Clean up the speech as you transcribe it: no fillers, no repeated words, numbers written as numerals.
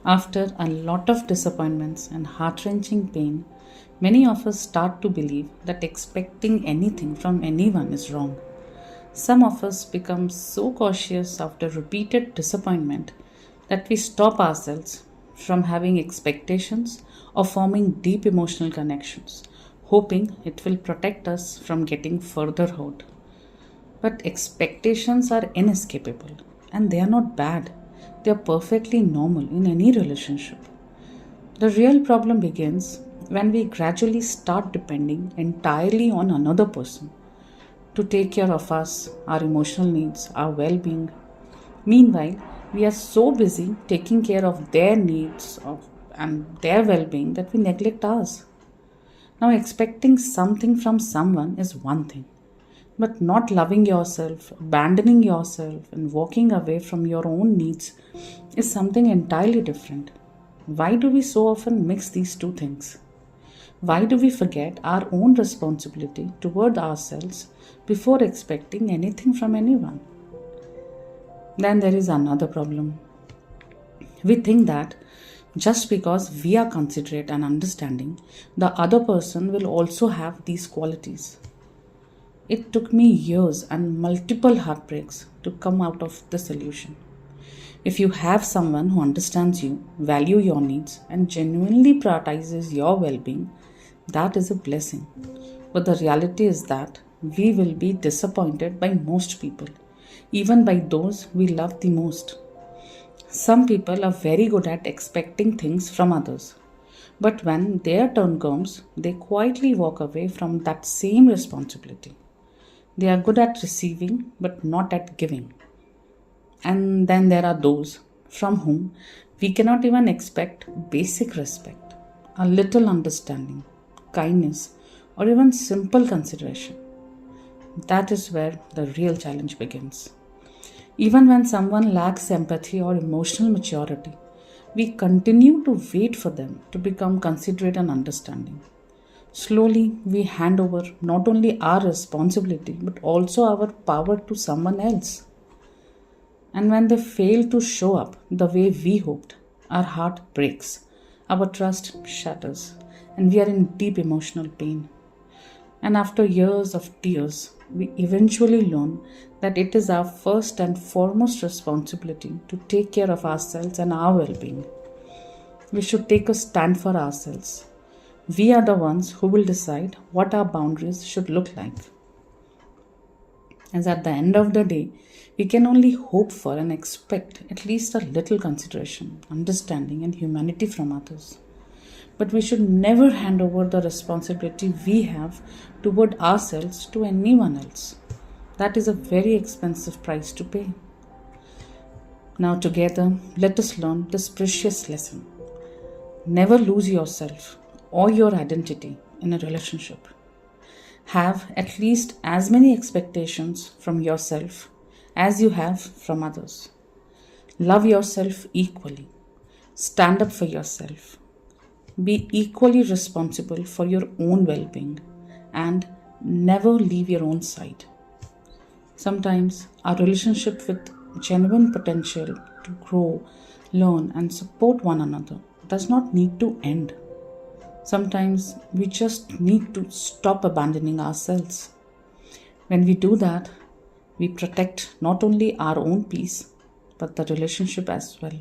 After a lot of disappointments and heart wrenching pain, many of us start to believe that expecting anything from anyone is wrong. Some of us become so cautious after repeated disappointment that we stop ourselves from having expectations or forming deep emotional connections, hoping it will protect us from getting further hurt. But expectations are inescapable and they are not bad. They are perfectly normal in any relationship. The real problem begins when we gradually start depending entirely on another person to take care of us, our emotional needs, our well being. Meanwhile, we are so busy taking care of their and their well being that we neglect ours. Now, expecting something from someone is one thing, but not loving yourself, abandoning yourself, and walking away from your own needs is something entirely different. Why do we so often mix these two things? Why do we forget our own responsibility toward ourselves before expecting anything from anyone? Then there is another problem. We think that just because we are considerate and understanding, the other person will also have these qualities. It took me years and multiple heartbreaks to come out of the solution. If you have someone who understands you, values your needs, and genuinely prioritizes your well being, that is a blessing. But the reality is that we will be disappointed by most people, even by those we love the most. Some people are very good at expecting things from others, but when their turn comes, they quietly walk away from that same responsibility. They are good at receiving but not at giving. And then there are those from whom we cannot even expect basic respect, a little understanding, kindness, or even simple consideration. That is where the real challenge begins. Even when someone lacks empathy or emotional maturity, we continue to wait for them to become considerate and understanding. Slowly, we hand over not only our responsibility but also our power to someone else. And when they fail to show up the way we hoped, our heart breaks, our trust shatters, and we are in deep emotional pain. And after years of tears, we eventually learn that it is our first and foremost responsibility to take care of ourselves and our well being. We should take a stand for ourselves. We are the ones who will decide what our boundaries should look like. As at the end of the day, we can only hope for and expect at least a little consideration, understanding, and humanity from others. But we should never hand over the responsibility we have toward ourselves to anyone else. That is a very expensive price to pay. Now, together, let us learn this precious lesson. Never lose yourself or your identity in a relationship. Have at least as many expectations from yourself as you have from others. Love yourself equally. Stand up for yourself. Be equally responsible for your own well being and never leave your own side. Sometimes our relationship with genuine potential to grow, learn, and support one another does not need to end. Sometimes we just need to stop abandoning ourselves. When we do that, we protect not only our own peace but the relationship as well.